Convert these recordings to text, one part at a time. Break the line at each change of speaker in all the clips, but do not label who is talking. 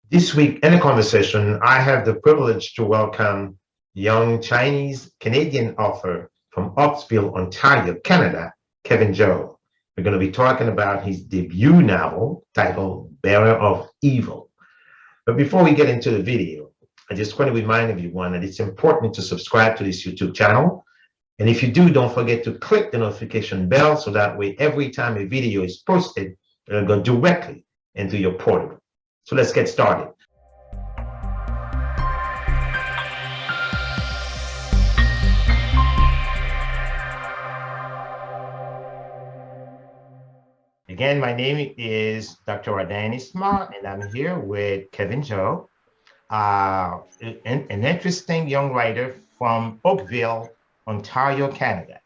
This week in the conversation, I have the privilege to welcome young Chinese Canadian author from Oakville, Ontario, Canada, Kevin Zhao. We're going to be talking about his debut novel titled Bearer of Evil. But before we get into the video, I just want to remind everyone that it's important to subscribe to this YouTube channel. And if you do, don't forget to click the notification bell so that way every time a video is posted, it'll go directly into your portal. So let's get started. Again, my name is Dr. Ardain Isma, and I'm here with Kevin Zhao, an interesting young writer from Oakville, Ontario, Canada.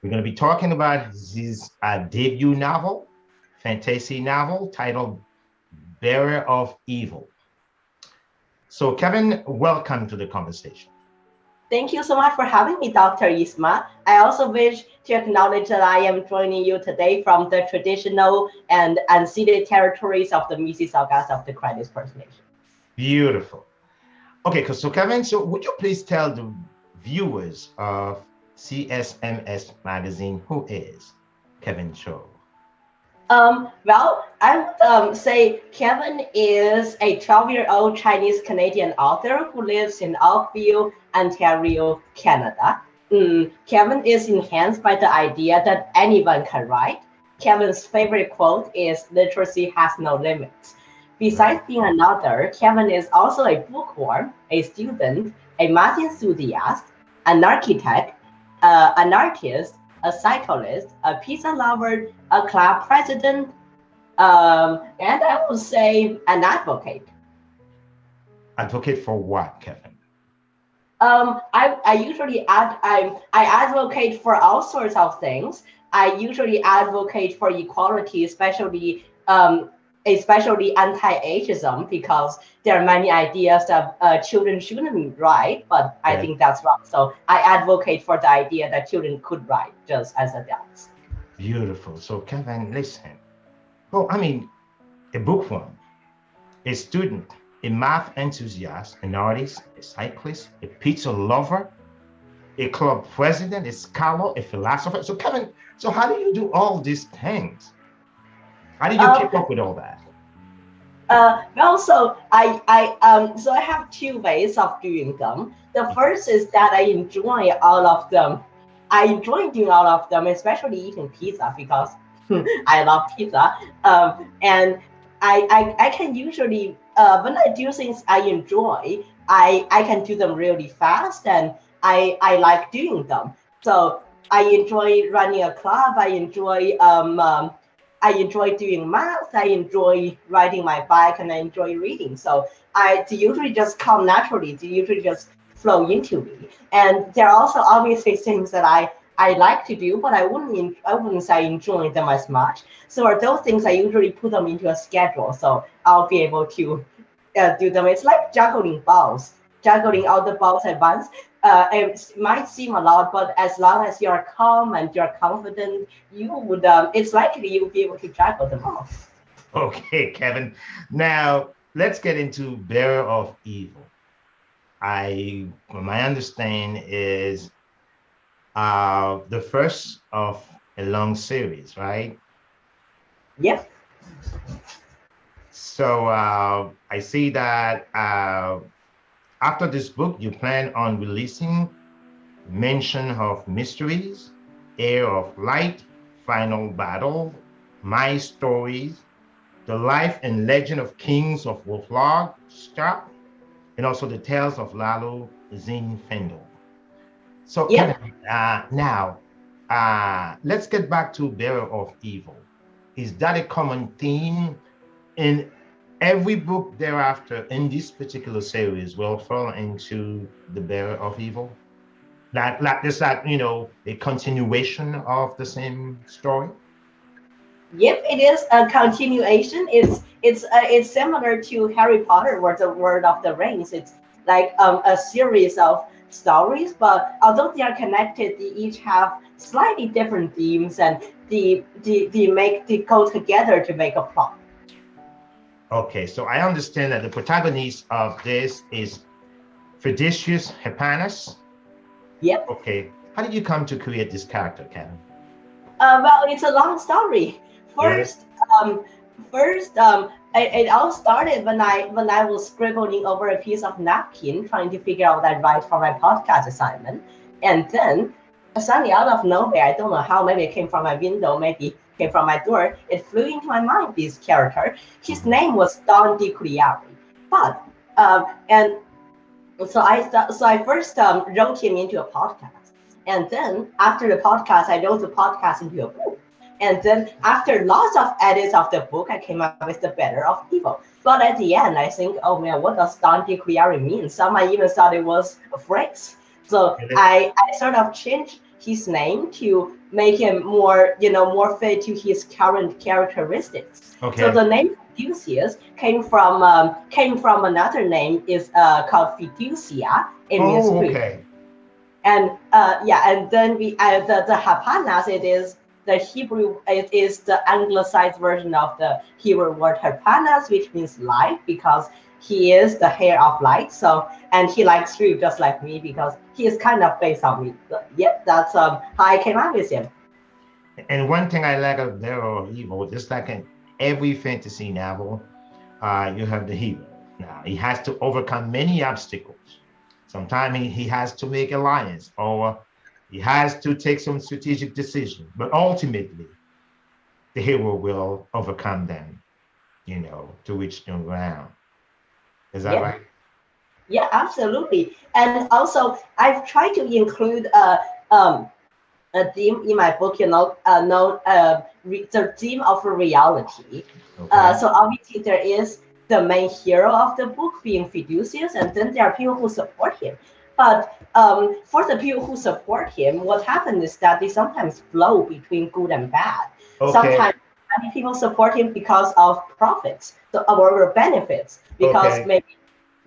We're going to be talking about his debut novel, fantasy novel titled Bearer of Evil. So Kevin, welcome to the conversation.
Thank you so much for having me, Dr. Isma. I also wish to acknowledge that I am joining you today from the traditional and unceded territories of the Mississaugas of the Credit First Nation.
Beautiful. Okay, so Kevin, so would you please tell the viewers of CSMS Magazine who is Kevin Zhao?
Well, I would say Kevin is a 12-year-old Chinese Canadian author who lives in Oakville, Ontario, Canada. Kevin is enhanced by the idea that anyone can write. Kevin's favorite quote is "Literacy has no limits." Besides being an author, Kevin is also a bookworm, a student, a math enthusiast, an architect, an artist, a cyclist, a pizza lover, a club president, and I would say an advocate.
Advocate for what, Kevin?
I usually I advocate for all sorts of things. I usually advocate for equality, especially anti-ageism, because there are many ideas that children shouldn't write, but I think that's wrong. So I advocate for the idea that children could write just as adults.
Beautiful. So Kevin, listen. Well, I mean, a bookworm, a student, a math enthusiast, an artist, a cyclist, a pizza lover, a club president, a scholar, a philosopher. So Kevin, so how do you do all these things? How did you keep up with all that?
Well, so I have two ways of doing them. The first is that I enjoy all of them. I enjoy doing all of them, especially eating pizza because I love pizza. And I can usually when I do things I enjoy, I can do them really fast, and I like doing them. So I enjoy running a club. I enjoy doing math. I enjoy riding my bike, and I enjoy reading. So they usually just come naturally. They usually just flow into me. And there are also obviously things that I like to do, but I wouldn't say I enjoy them as much. So are those things I usually put them into a schedule, so I'll be able to do them. It's like juggling balls, juggling all the balls at once. It might seem a lot, but as long as you're calm and you're confident, you would. It's likely you'll be able to juggle them all.
Okay, Kevin. Now let's get into Bearer of Evil. My understanding is the first of a long series, right?
Yes.
So I see that after this book, you plan on releasing Mention of Mysteries, Air of Light, Final Battle, My Stories, The Life and Legend of Kings of Wolflog, Stop, and also the Tales of Lalo Zin Fendel. So
Yeah.
Kevin, now let's get back to Bearer of Evil. Is that a common theme in every book thereafter in this particular series will fall into the Bearer of Evil? Like is that, a continuation of the same story?
Yep, it is a continuation. It's similar to Harry Potter or the Word of the Rings. It's like a series of stories, but although they are connected, they each have slightly different themes, and they go together to make a plot.
Okay, so I understand that the protagonist of this is fictitious Hippanis.
Yep.
Okay, how did you come to create this character, Kevin?
Well, it's a long story.
Really?
First, um, it all started when I was scribbling over a piece of napkin, trying to figure out what I write for my podcast assignment, and then suddenly out of nowhere, I don't know how, maybe it came from my window, maybe it came from my door. It flew into my mind. This character, his
Mhm.
name was Don DiCuliari, but and so I first wrote him into a podcast, and then after the podcast, I wrote the podcast into a book, and then after lots of edits of the book, I came up with the better of evil. But at the end, I think, oh man, what does Dante Quiari mean? Some I even thought it was a phrase. So
Really?
I sort of changed his name to make him more, more fit to his current characteristics. So
Okay.
the name Fiducius came from another name is called Fiducia. It means
Oh,
spirit.
okay.
And yeah, and then the Hapanas, it is the anglicized version of the Hebrew word Hapanas, which means light, because he is the hair of light. So, and he likes fruit just like me because he is kind of based on me. So, yep, that's how I came up with him.
And one thing I like of Darrow Evil, just like in every fantasy novel, you have the hero. Now he has to overcome many obstacles. Sometimes he has to make alliance or he has to take some strategic decision. But ultimately, the hero will overcome them, to reach the ground. Is that
Yeah,
right?
yeah, absolutely. And also, I've tried to include a theme in my book, the theme of reality.
Okay.
So obviously there is the main hero of the book being Fiducius, and then there are people who support him. But for the people who support him, what happens is that they sometimes flow between good and bad.
Okay.
Sometimes many people support him because of profits, so or benefits, because
Okay.
maybe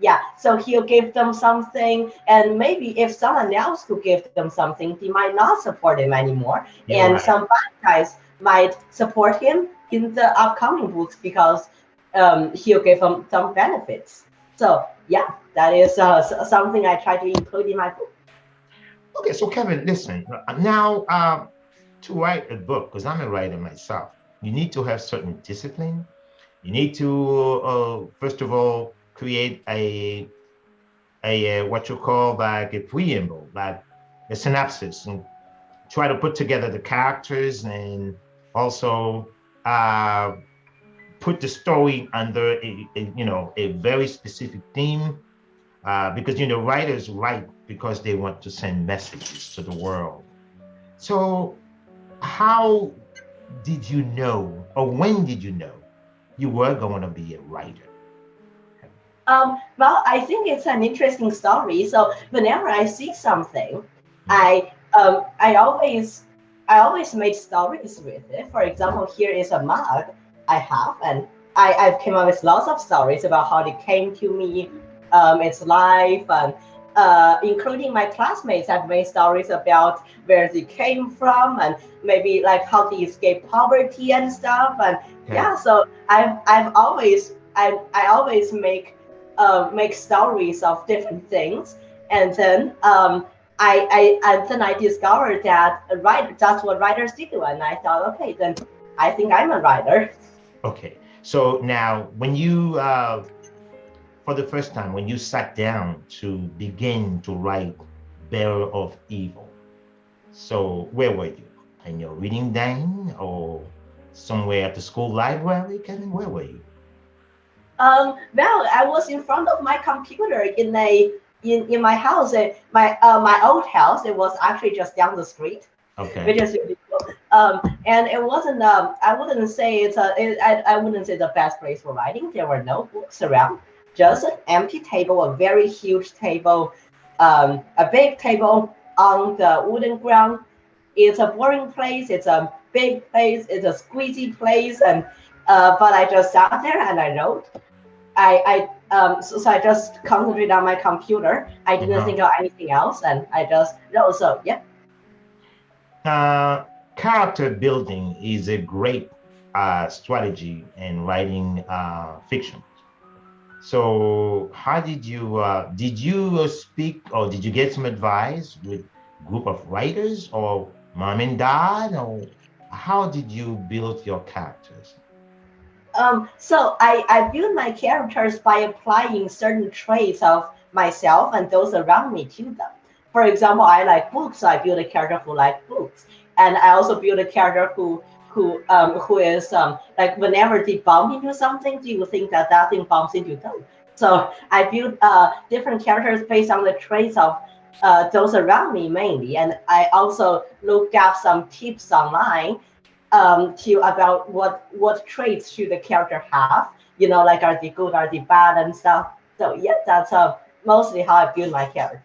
yeah, so he'll give them something, and maybe if someone else could give them something, they might not support him anymore.
You're
And
right.
some bad guys might support him in the upcoming books because he'll give them some benefits. So yeah, that is something I try to include in my book.
Okay. So Kevin, listen. Now, to write a book, because I'm a writer myself, you need to have certain discipline. You need to, first of all, create a what you call like a preamble, like a synopsis, and try to put together the characters and also uh, put the story under a very specific theme. Because writers write because they want to send messages to the world. So how did you know, or when did you know you were going to be a writer?
Well, I think it's an interesting story. So whenever I see something,
Mhm.
I always make stories with it. For example, here is a mug I have, and I've came up with lots of stories about how it came to me, its life, and including my classmates have made stories about where they came from and maybe like how they escape poverty and stuff. And
Okay.
yeah, so I always make stories of different things, and then and then I discovered that that's what writers do, and I thought, okay, then I think I'm a writer.
Okay. So now, when you, for the first time, when you sat down to begin to write Bearer of Evil, so where were you? In your reading den or somewhere at the school library? Kevin, where were you?
Well, I was in front of my computer in my house, my old house. It was actually just down the street, which
Okay.
is really cool. And it wasn't. I wouldn't say I wouldn't say the best place for writing. There were no books around, just an empty table, a very huge table, a big table on the wooden ground. It's a boring place. It's a big place. It's a squeezy place, and but I just sat there and I wrote. So I just concentrated on my computer. I didn't
Uh-huh.
think of anything else, and I just wrote. So yeah.
Uh, Character building is a great strategy in writing fiction. So how did you speak, or did you get some advice with group of writers or mom and dad, or how did you build your characters?
So I build my characters by applying certain traits of myself and those around me to them. For example, I like books, so I build a character who like books, and I also build a character who is like whenever they bump into something, do you think that that thing bumps into them? So I build different characters based on the traits of those around me mainly, and I also looked up some tips online to about what traits should the character have. You know, like are they good, are they bad, and stuff. So yeah, that's mostly how I build my character.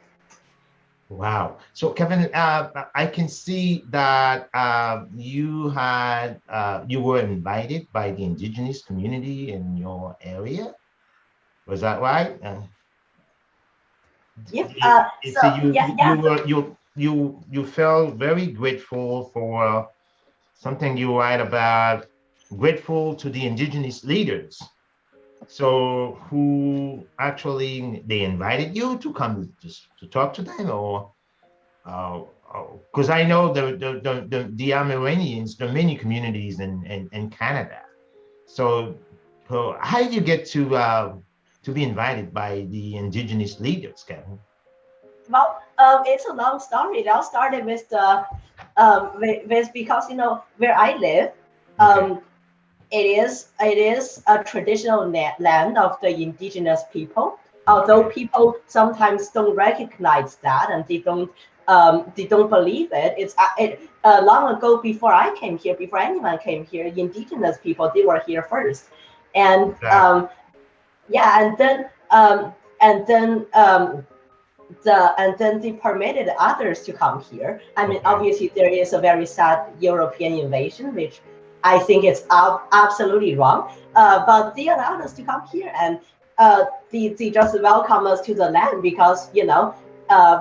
Wow. So Kevin, I can see that you were invited by the indigenous community in your area. Was that right?
Yep.
It's
So yeah, yeah.
you felt very grateful for something you write about, grateful to the indigenous leaders. So who actually they invited you to come to talk to them, or because I know the Amerindians, there are many communities in Canada. So how did you get to be invited by the indigenous leaders, Kevin?
Well, it's a long story. It all started with the with because you know where I live,
Okay.
um, it is a traditional land of the indigenous people. Although
Okay.
people sometimes don't recognize that and they don't believe it. Long ago before I came here, before anyone came here, indigenous people they were here first, and
Exactly.
yeah, and then and then they permitted others to come here. I mean,
Okay.
obviously, there is a very sad European invasion, which I think is absolutely wrong. But they allowed us to come here, and they just welcome us to the land because you know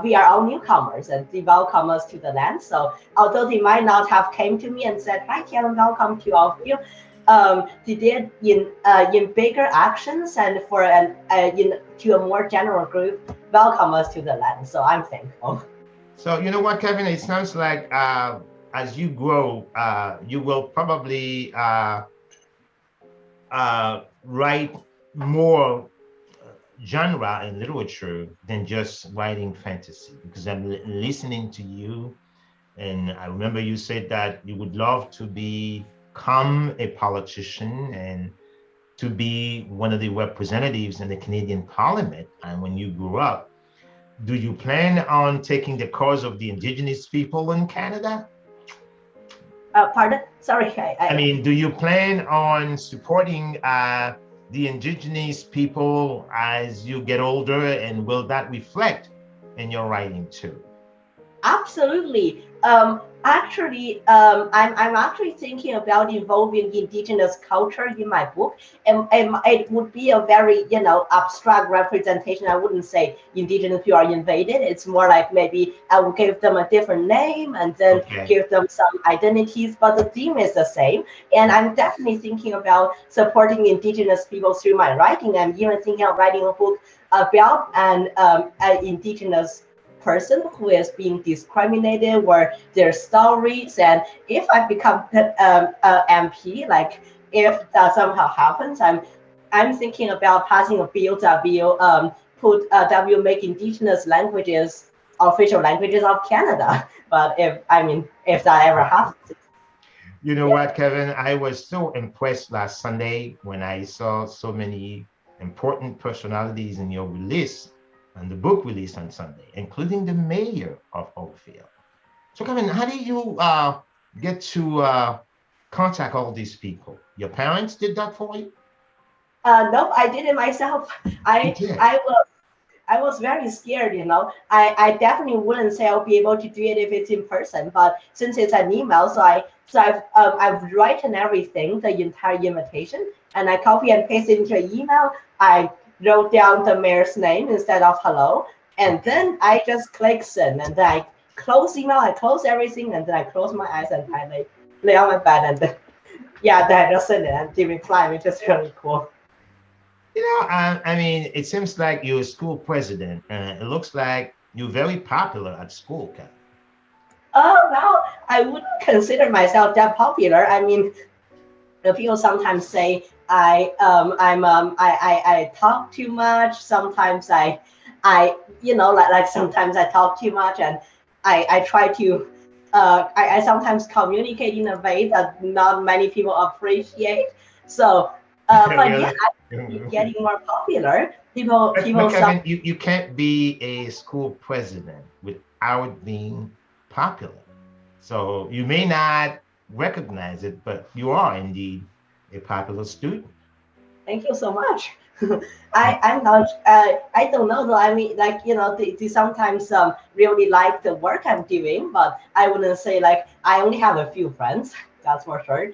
we are all newcomers, and they welcome us to the land. So although they might not have came to me and said, "Hi, Kevin, welcome to all of you," they did in bigger actions and for an in to a more general group welcome us to the land. So I'm thankful.
So you know what, Kevin? It sounds like as you grow, you will probably write more genre in literature than just writing fantasy. Because I'm listening to you, and I remember you said that you would love to become a politician and to be one of the representatives in the Canadian Parliament. And when you grew up, do you plan on taking the cause of the Indigenous people in Canada?
Pardon? Sorry,
I mean, do you plan on supporting the Indigenous people as you get older, and will that reflect in your writing too?
Absolutely. Actually, I'm actually thinking about involving indigenous culture in my book, and it would be a very you know abstract representation. I wouldn't say indigenous people are invaded. It's more like maybe I will give them a different name and then
Okay.
give them some identities, but the theme is the same. And I'm definitely thinking about supporting indigenous people through my writing. I'm even thinking of writing a book about an indigenous person who is being discriminated or their stories. And if I become MP, like if that somehow happens, I'm thinking about passing a bill that will that will make indigenous languages official languages of Canada. But if that ever happens,
You know what, Kevin? I was so impressed last Sunday when I saw so many important personalities in your release and the book release on Sunday, including the mayor of Oakville. So, Kevin, how do you get to contact all these people? Your parents did that for you?
nope, I did it myself.
You
I
did.
I will I was very scared, you know. I definitely wouldn't say I'll be able to do it if it's in person, but since it's an email, I've written everything, the entire invitation, and I copy and paste it into an email. I wrote down the mayor's name instead of hello, and
Okay.
then I just click send, and then I close email, I close everything, and then I close my eyes and I lay on my bed and Yeah, diversity and different climate is really cool.
I mean, it seems like you're a school president, and it looks like you're very popular at school, Kevin.
Well, I wouldn't consider myself that popular. I mean, the people sometimes say I talk too much. Sometimes like sometimes I talk too much, and I try to I sometimes communicate in a way that not many people appreciate. So, but yeah,
Really?
I'm getting more popular. People
But
people some
Kevin, you can't be a school president without being popular. So you may not recognize it, but you are indeed a popular student.
Thank you so much. I'm not. I don't know though. I mean, like they sometimes really like the work I'm doing, but I wouldn't say like I only have a few friends. That's for sure.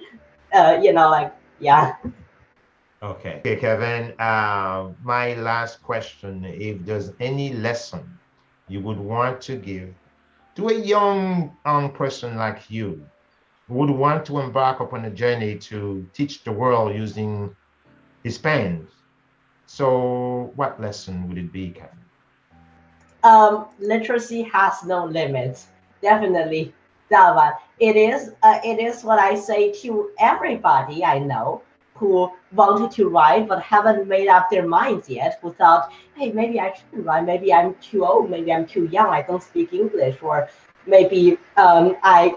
Like yeah.
Okay, Kevin. My last question: if there's any lesson you would want to give to a young person like you who would want to embark upon a journey to teach the world using his pens, so what lesson would it be, Kevin?
Literacy has no limits. Definitely that one. It is what I say to everybody I know who wanted to write but haven't made up their minds yet, who thought, hey, maybe I shouldn't write, maybe I'm too old, maybe I'm too young, I don't speak English, or maybe I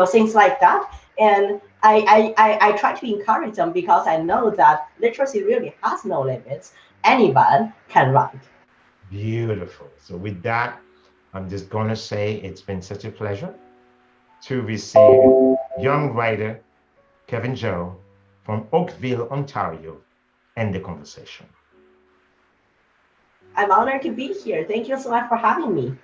things like that. And I try to encourage them because I know that literacy really has no limits. Anyone can write.
Beautiful. So with that, I'm just going to say it's been such a pleasure to receive young writer Kevin Zhao from Oakville, Ontario, and the conversation.
I'm honored to be here. Thank you so much for having me.